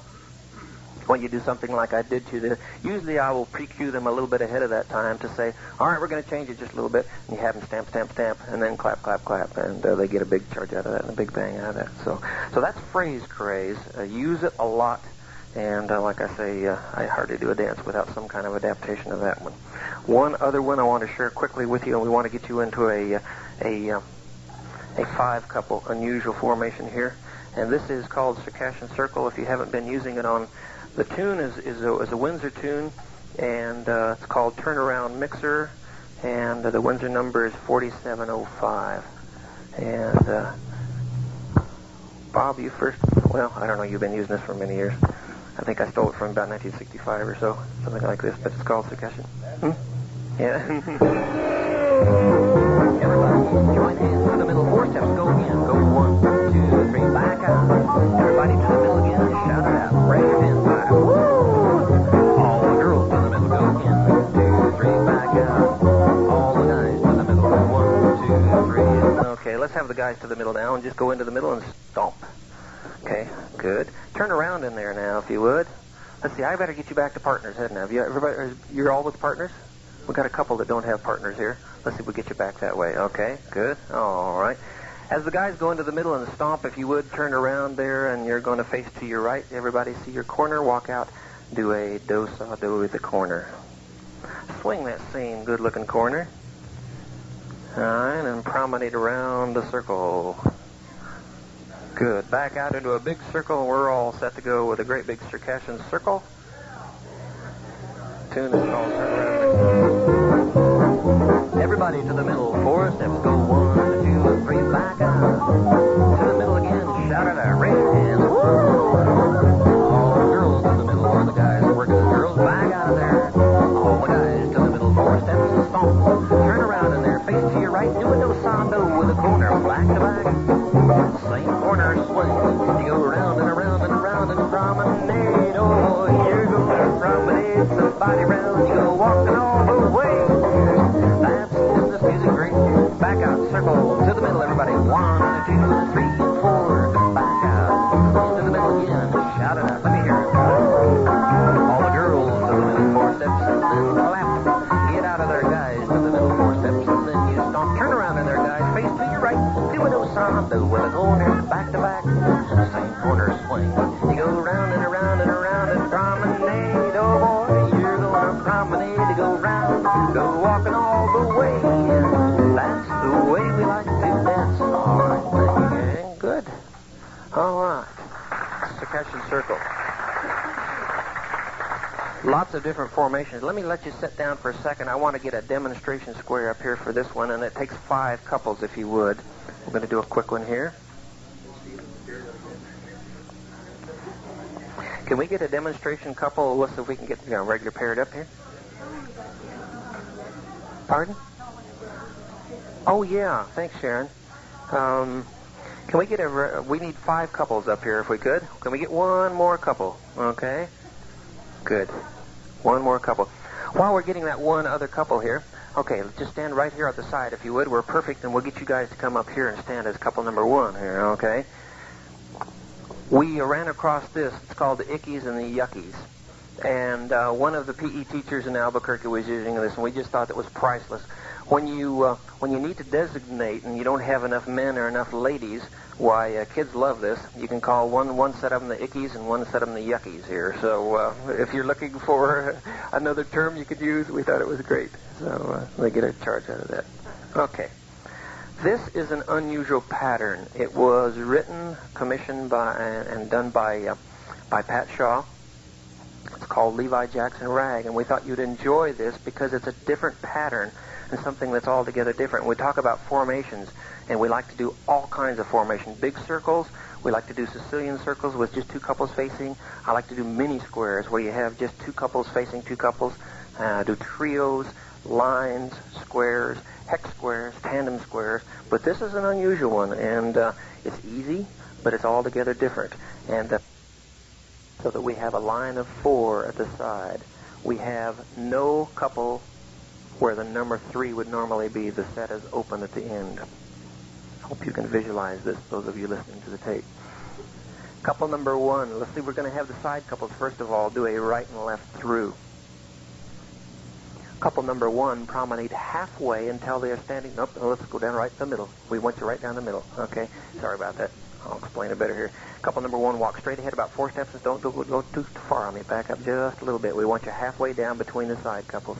When you do something like I did to you, usually I will pre-cue them a little bit ahead of that time to say, all right, we're going to change it just a little bit, and you have them stamp, stamp, stamp, and then clap, clap, clap, and they get a big charge out of that and a big bang out of that. So that's phrase craze. Use it a lot, and like I say, I hardly do a dance without some kind of adaptation of that one. One other one I want to share quickly with you, and we want to get you into a 5-couple unusual formation here, and this is called Circassian Circle. If you haven't been using it on the tune is a Windsor tune, and it's called Turnaround Mixer, and the Windsor number is 4705. And Bob, you first, well, I don't know, you've been using this for many years. I think I stole it from about 1965 or so, something like this, but it's called Circassian. Yeah. Everybody, join hands to the middle. 4 steps, go again. Go 1, 2, 3, back out. Everybody to the middle again, shout it out. Raise your hands high. Woo! All the girls to the middle, go again. 2, 3, back out. All the guys to the middle. 1, 2, 3. Okay, let's have the guys to the middle now and just go into the middle and stomp. Okay, good. Turn around in there now, if you would. Let's see, I better get you back to partners, hadn't I? Have you, everybody, you're all with partners? We've got a couple that don't have partners here. Let's see if we get you back that way. Okay, good. All right. As the guys go into the middle and stomp, if you would, turn around there, and you're going to face to your right. Everybody see your corner. Walk out. Do a do-sa-do with the corner. Swing that same good-looking corner. All right, and promenade around the circle. Good. Back out into a big circle, and we're all set to go with a great big Circassian circle. Tune is called Turn Around. Everybody to the middle. 4 steps. Go 1, 2, 3. Back out. To the middle again. Shout it out. Raise your hands. Woo! All the girls to the middle. Or the guys working the girls. Back out of there. All the guys to the middle. 4 steps and stomp. Turn around in there. Face to your right. Do a do-sa-do with a corner. Back to back. Same corner swing. You go around and around and around and promenade. Oh, you're going to promenade somebody round. You go walking all the way. That's in this music great. Back out, circle to the middle, everybody. 1, 2, 3, 4. Back out to the middle again. Shout it out. Let me hear it. All the girls to the middle. 4 steps and then clap. Get out of there, guys. To the middle. 4 steps and then you stomp. Turn around in there, guys. Face to your right. Do a do-sa-do with a corner. Back to back. Same corner swing. You go around and around and around and promenade. Oh boy, you're gonna promenade to go round. Go walking all the way. That's the way we like to dance. All right, thank you, gang. Good. All right. Circassian circle. Lots of different formations. Let me let you sit down for a second. I want to get a demonstration square up here for this one, and it takes 5 couples, if you would. We're going to do a quick one here. Can we get a demonstration couple? Let's see if we can get a regular paired up here. Pardon? Oh, yeah. Thanks, Sharon. Can we get we need 5 couples up here if we could. Can we get one more couple? Okay. Good. One more couple. While we're getting that one other couple here, okay, let's just stand right here at the side if you would. We're perfect, and we'll get you guys to come up here and stand as couple number 1 here, okay? We ran across this. It's called the Ickies and the Yuckies. And one of the PE teachers in Albuquerque was using this, and we just thought it was priceless. When you need to designate and you don't have enough men or enough ladies, why, kids love this. You can call one set of them the Ickies and one set of them the Yuckies here. So if you're looking for another term you could use, we thought it was great. So they get a charge out of that. Okay. This is an unusual pattern. It was written, commissioned by, and done by Pat Shaw. It's called Levi Jackson Rag, and we thought you'd enjoy this because it's a different pattern and something that's altogether different. We talk about formations, and we like to do all kinds of formations. Big circles, we like to do Sicilian circles with just 2 couples facing. I like to do mini squares where you have just 2 couples facing 2 couples. Do trios, lines, squares, hex squares, tandem squares. But this is an unusual one, and it's easy, but it's altogether different. And so that we have a line of 4 at the side. We have no couple where the number 3 would normally be. The set is open at the end. Hope you can visualize this, those of you listening to the tape. Couple number 1. Let's see, we're going to have the side couples first of all do a right and left through. Couple number 1 promenade halfway until they are standing. Nope, let's go down right in the middle. We want you right down the middle. Okay, sorry about that. I'll explain it better here. Couple number 1, walk straight ahead about 4 steps and don't go too far on me. Back up just a little bit. We want you halfway down between the side couples.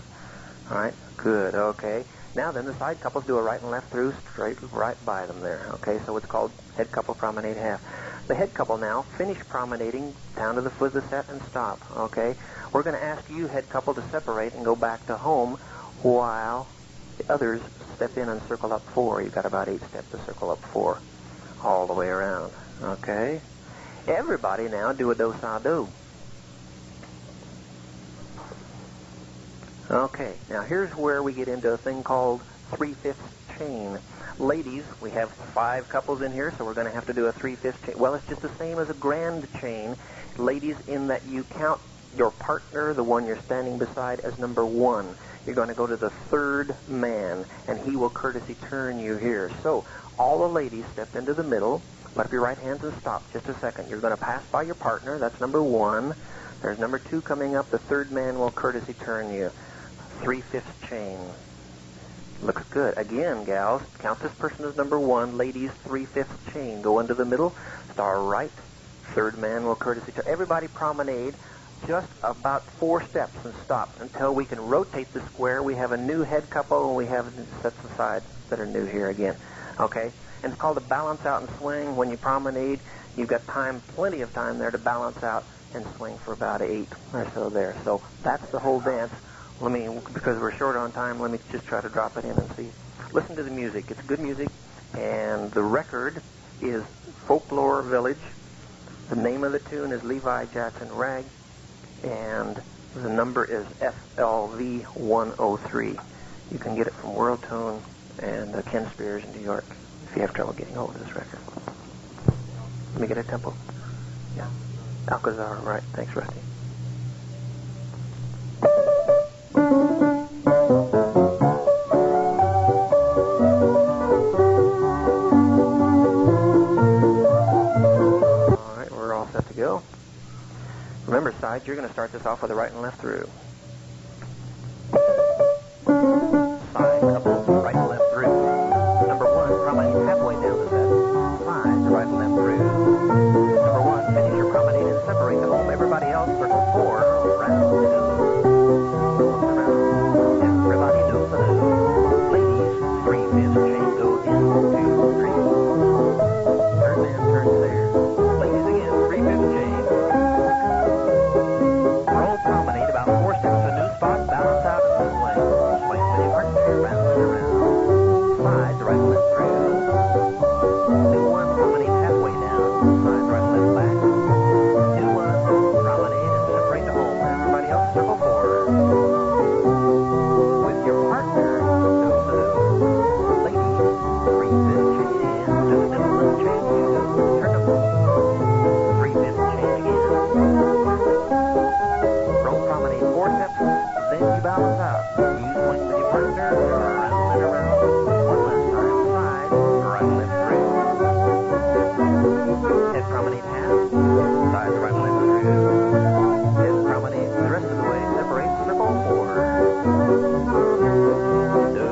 All right, good, okay. Now then, the side couples do a right and left through, straight right by them there. Okay, so it's called head couple promenade half. The head couple now finish promenading down to the foot of the set and stop. Okay, we're going to ask you, head couple, to separate and go back to home while the others step in and circle up 4. You've got about 8 steps to circle up 4 all the way around. Okay, everybody now do a do-sa-do. Okay, now here's where we get into a thing called 3/5 chain. Ladies, we have 5 couples in here, so we're going to have to do a 3/5 chain. Well, it's just the same as a grand chain. Ladies, in that you count your partner, the one you're standing beside, as number 1. You're going to go to the 3rd man, and he will courtesy turn you here. So, all the ladies step into the middle. Put up your right hands and stop. Just a second. You're going to pass by your partner. That's number 1. There's number 2 coming up. The 3rd man will courtesy turn you. 3/5 chain. Looks good. Again, gals, count this person as number 1. Ladies, 3/5 chain. Go into the middle, star right. Third man will courtesy to everybody promenade just about 4 steps and stop until we can rotate the square. We have a new head couple, and we have sets aside that are new here again. Okay? And it's called a balance out and swing. When you promenade, you've got time, plenty of time there to balance out and swing for about 8 or so there. So that's the whole dance. Because we're short on time, let me just try to drop it in and see. Listen to the music. It's good music, and the record is Folklore Village. The name of the tune is Levi Jackson Rag, and the number is FLV 103. You can get it from World Tone and Ken Spears in New York if you have trouble getting hold of this record. Let me get a tempo. Yeah. Alcazar, right. Thanks, Rusty. Go. Remember, sides, you're going to start this off with a right and left through. Side, couple, right and left through. Number 1, promenade halfway down the set. Sides, right and left through. Number 1, finish your promenade and separate the home. Everybody else, circle 4, round 2. Everybody do the do. Ladies, 3/5 chain, go in, 2, 3. Third man turns there. Ladies again, 3/5 chain. Roll promenade about 4 steps to a new spot, balance out and swing. Swing with your partner, round and around. Slides right and left through. Do 1, promenade halfway down. Slides right and left back. Do 1, promenade and separate the home. Everybody else, circle 4. With your partner, do the do. Ladies, 3/5 chain in. To the middle and chain you go. Turn them. 3/5 chain again. Roll promenade 4 steps, then you balance out. You swing with your partner, around and around. One last time, side, right and left through. Head promenade half, sides right and left through. Head promenade the rest of the way, separate, circle 4. Do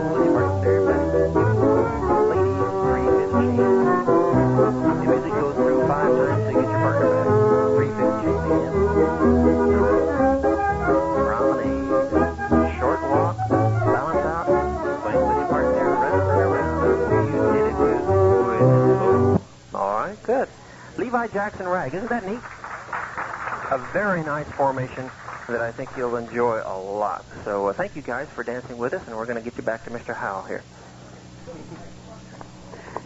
with your partner back. Ladies, 3/5 chain. The music goes through 5 times to get your partner back. 3/5 chain again. Promenade. Short walk. Balance out. Swing with your partner. Round and around. You did it good. All right, good. Levi Jackson Rag. Isn't that neat? A very nice formation that I think you'll enjoy a lot. So thank you guys for dancing with us, and we're going to get you back to Mr. Howell here.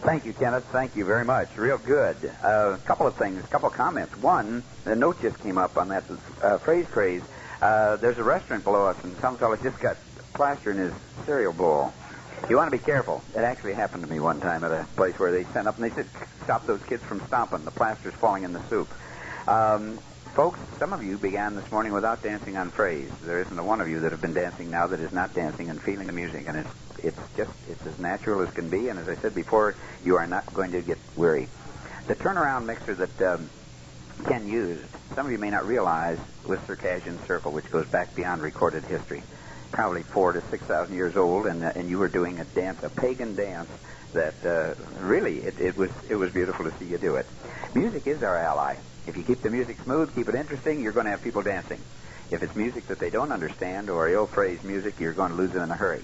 Thank you, Kenneth. Thank you very much. Real good. A couple of things, a couple of comments. One, the note just came up on that phrase craze. There's a restaurant below us, and some fellow just got plaster in his cereal bowl. You want to be careful. It actually happened to me one time at a place where they sent up, and they said, stop those kids from stomping. The plaster's falling in the soup. Folks, some of you began this morning without dancing on phrase. There isn't a one of you that have been dancing now that is not dancing and feeling the music, and it's as natural as can be, and as I said before, you are not going to get weary. The turnaround mixer that Ken used, some of you may not realize, was Circassian Circle, which goes back beyond recorded history, probably 4,000 to 6,000 years old, and you were doing a dance, a pagan dance that really it was beautiful to see you do it. Music is our ally. If you keep the music smooth, keep it interesting, you're going to have people dancing. If it's music that they don't understand or ill-phrased music, you're going to lose it in a hurry.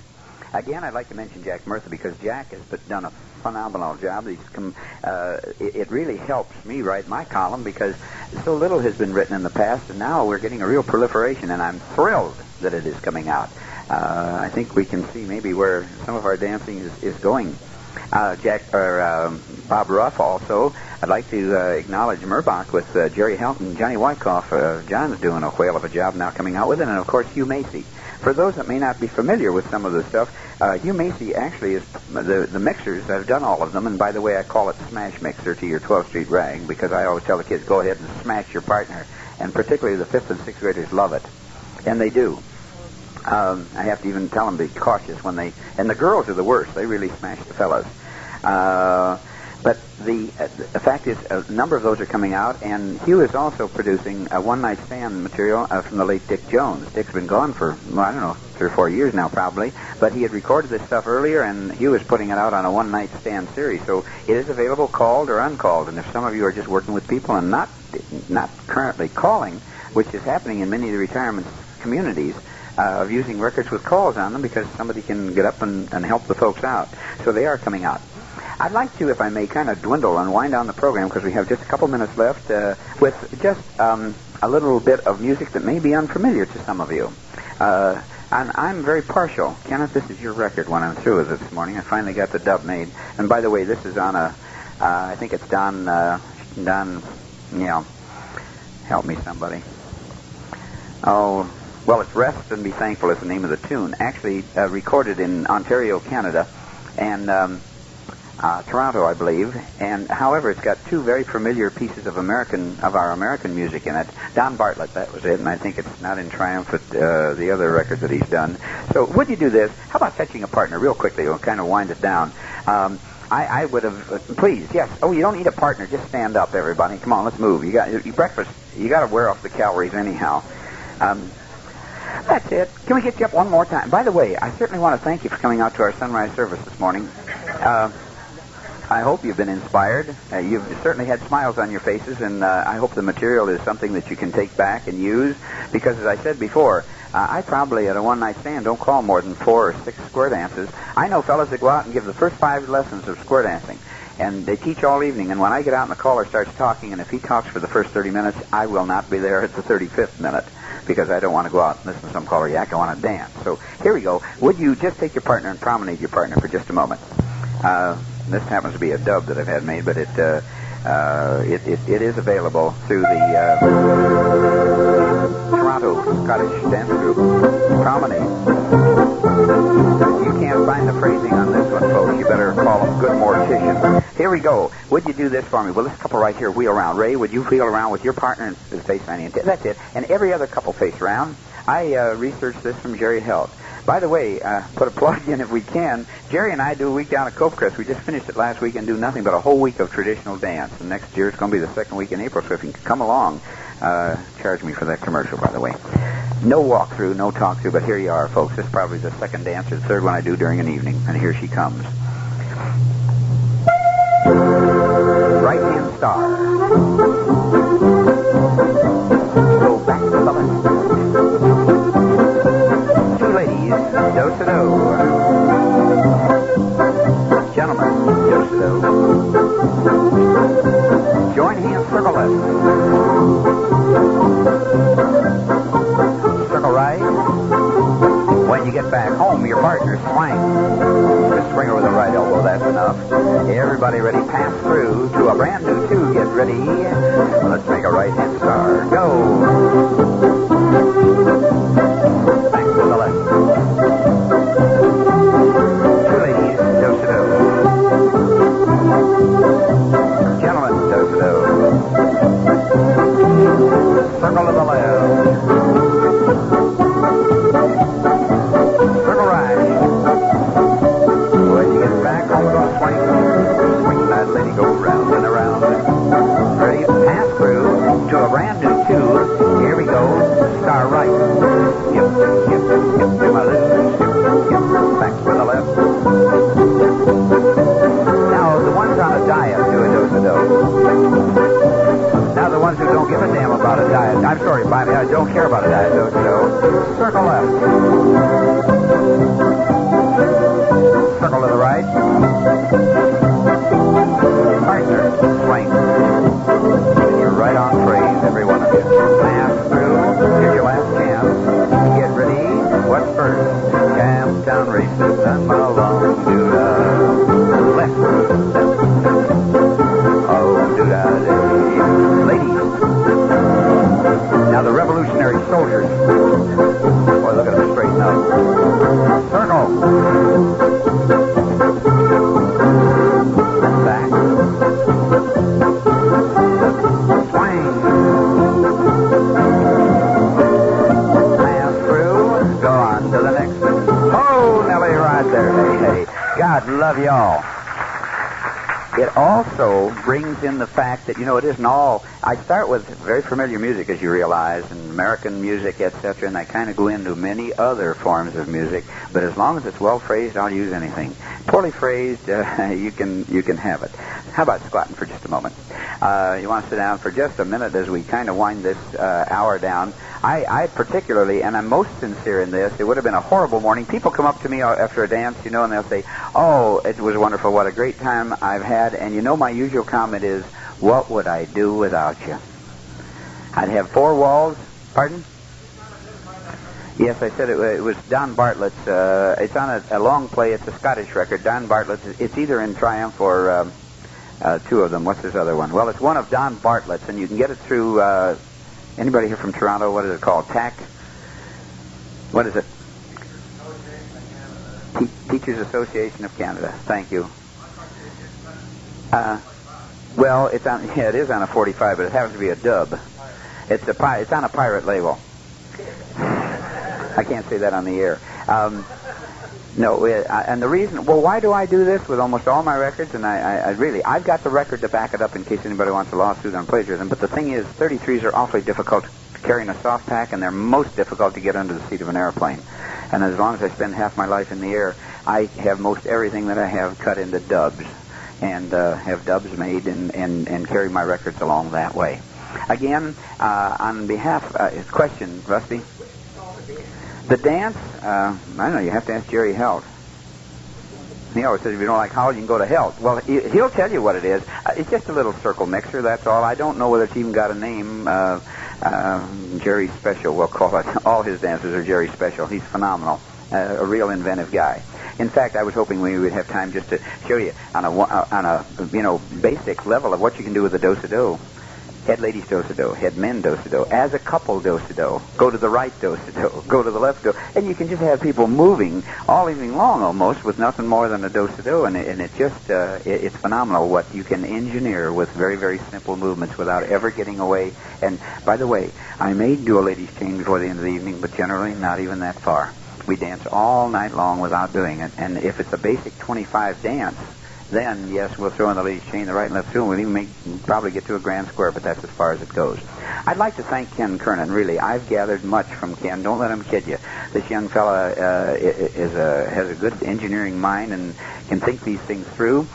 Again, I'd like to mention Jack Murtha because Jack has done a phenomenal job. It really helps me write my column because so little has been written in the past, and now we're getting a real proliferation, and I'm thrilled that it is coming out. I think we can see maybe where some of our dancing is going. Bob Ruff also. I'd like to acknowledge Murbach with Jerry Helton, Johnny Wyckoff. John's doing a whale of a job now coming out with it, and of course Hugh Macy. For those that may not be familiar with some of the stuff, Hugh Macy actually is the mixers. I've done all of them, and by the way, I call it Smash Mixer to your 12th Street Rag because I always tell the kids, go ahead and smash your partner, and particularly the 5th and 6th graders love it, and they do. I have to even tell them to be cautious when and the girls are the worst. They really smash the fellas. But the fact is, a number of those are coming out, and Hugh is also producing a one-night stand material from the late Dick Jones. Dick's been gone for, well, I don't know, 3 or 4 years now probably, but he had recorded this stuff earlier, and Hugh is putting it out on a one-night stand series. So it is available called or uncalled, and if some of you are just working with people and not currently calling, which is happening in many of the retirement communities, of using records with calls on them because somebody can get up and help the folks out. So they are coming out. I'd like to, if I may, kind of dwindle and wind down the program because we have just a couple minutes left with just a little bit of music that may be unfamiliar to some of you. And I'm very partial. Kenneth, this is your record when I'm through with it this morning. I finally got the dub made. And by the way, this is on I think it's Don, help me somebody. Oh, well, it's Rest and Be Thankful is the name of the tune. Actually recorded in Ontario, Canada, and Toronto, I believe. And however, it's got 2 very familiar pieces of our American music in it. Don Bartlett, that was it, and I think it's Not in Triumph, but the other record that he's done. So would you do this? How about Fetching a Partner real quickly? We'll kind of wind it down. I would have, please, yes. Oh, you don't need a partner. Just stand up, everybody. Come on, let's move. You got your breakfast. You got to wear off the calories anyhow. That's it. Can we get you up one more time? By the way, I certainly want to thank you for coming out to our sunrise service this morning. I hope you've been inspired. You've certainly had smiles on your faces, and I hope the material is something that you can take back and use, because as I said before, I probably at a one-night stand don't call more than 4 or 6 square dances. I know fellas that go out and give the first 5 lessons of square dancing, and they teach all evening, and when I get out and the caller starts talking, and if he talks for the first 30 minutes, I will not be there at the 35th minute, because I don't want to go out and listen to some caller yak. I want to dance. So here we go. Would you just take your partner and promenade your partner for just a moment? This happens to be a dub that I've had made, but it is available through the Toronto Scottish Dance Group. Promenade. You can't find the phrasing on this one, folks. You better call them good mortician. Here we go. Would you do this for me? Well, this couple right here wheel around. Ray, would you wheel around with your partner and face 90? That's it. And every other couple face around. I researched this from Jerry Helt. By the way, put a plug in if we can. Jerry and I do a week down at Copecrest. We just finished it last week and do nothing but a whole week of traditional dance. And next year it's going to be the 2nd week in April, so if you can come along, charge me for that commercial, by the way. No walkthrough, no talk-through, but here you are, folks. This is probably the 2nd dance or the 3rd one I do during an evening. And here she comes. Right-hand star. Go back to the left. Do-si-do. Gentlemen, do-si-do. Join hands, circle left. Circle right. When you get back home, your partner swing. Just swing her with the right elbow, that's enough. Everybody ready? Pass through to a brand new 2. Get ready. Let's make a right-hand star. Go. Back to the left. Gentlemen, do-si-do. Circle to the left. Circle right. When you get back, home go swing. Swing that lady, go round and around. Ready? Pass through to a brand new 2. Here we go. Star right. Skip, skip, skip to my left. Skip, skip. Back to the left. On a diet do a do-si-do. Now the ones who don't give a damn about a diet, I'm sorry, Bobby, I don't care about a diet do-si-do. Circle left. Circle to the right. Partner, swing. You're right on phrase, every one of you. Pass through. Here's your last chance. Get ready. What's first? Camptown races and my long do-da. Left. Ladies. Now the Revolutionary Soldiers. Boy, look at them straighten up. Circle. Back. Swing. Pass through. Go on to the next one. Oh, Nellie, right there. Hey, hey. God love y'all. it also brings in the fact that, it isn't all... I start with very familiar music, as you realize, and American music, etc., and I kind of go into many other forms of music, but as long as it's well phrased, I'll use anything. Poorly phrased, you can have it. How about squatting for just a moment? You want to sit down for just a minute as we kind of wind this hour down. I particularly, and I'm most sincere in this, it would have been a horrible morning. People come up to me after a dance, and they'll say, "Oh, it was wonderful. What a great time I've had." And my usual comment is, "What would I do without you?" I'd have four walls. Pardon? Yes, I said it was Don Bartlett's. It's on a long play. It's a Scottish record. Don Bartlett's. It's either in Triumph or two of them. What's this other one? Well, it's one of Don Bartlett's, and you can get it through... anybody here from Toronto? What is it called? TAC? What is it? Teachers Association of Canada. Thank you. Well, it is on a 45, but it happens to be a dub. It's on a pirate label. I can't say that on the air. And the reason, why do I do this with almost all my records? And I've got the record to back it up in case anybody wants a lawsuit on plagiarism. But the thing is, 33s are awfully difficult to carry in a soft pack, and they're most difficult to get under the seat of an airplane. And as long as I spend half my life in the air, I have most everything that I have cut into dubs, and have dubs made and carry my records along that way. Again, on behalf, question, Rusty? The dance, I don't know, you have to ask Jerry Helt. He always says if you don't like Howell, you can go to Helt. Well, he'll tell you what it is. It's just a little circle mixer, that's all. I don't know whether it's even got a name. Jerry Special, we'll call it. All his dances are Jerry Special. He's phenomenal. A real inventive guy. In fact, I was hoping we would have time just to show you on a basic level of what you can do with a do-si-do. Head ladies do-si-do, head men do-si-do, as a couple do-si-do, go to the right do-si-do, go to the left do, and you can just have people moving all evening long almost with nothing more than a do-si-do, and it just, it's phenomenal what you can engineer with very, very simple movements without ever getting away. And by the way, I may do a ladies chain before the end of the evening, but generally not even that far. We dance all night long without doing it, and if it's a basic 25 dance, then, yes, we'll throw in the ladies' chain, the right and left through, and we'll even probably get to a grand square, but that's as far as it goes. I'd like to thank Ken Kernen, really. I've gathered much from Ken. Don't let him kid you. This young fella has a good engineering mind and can think these things through.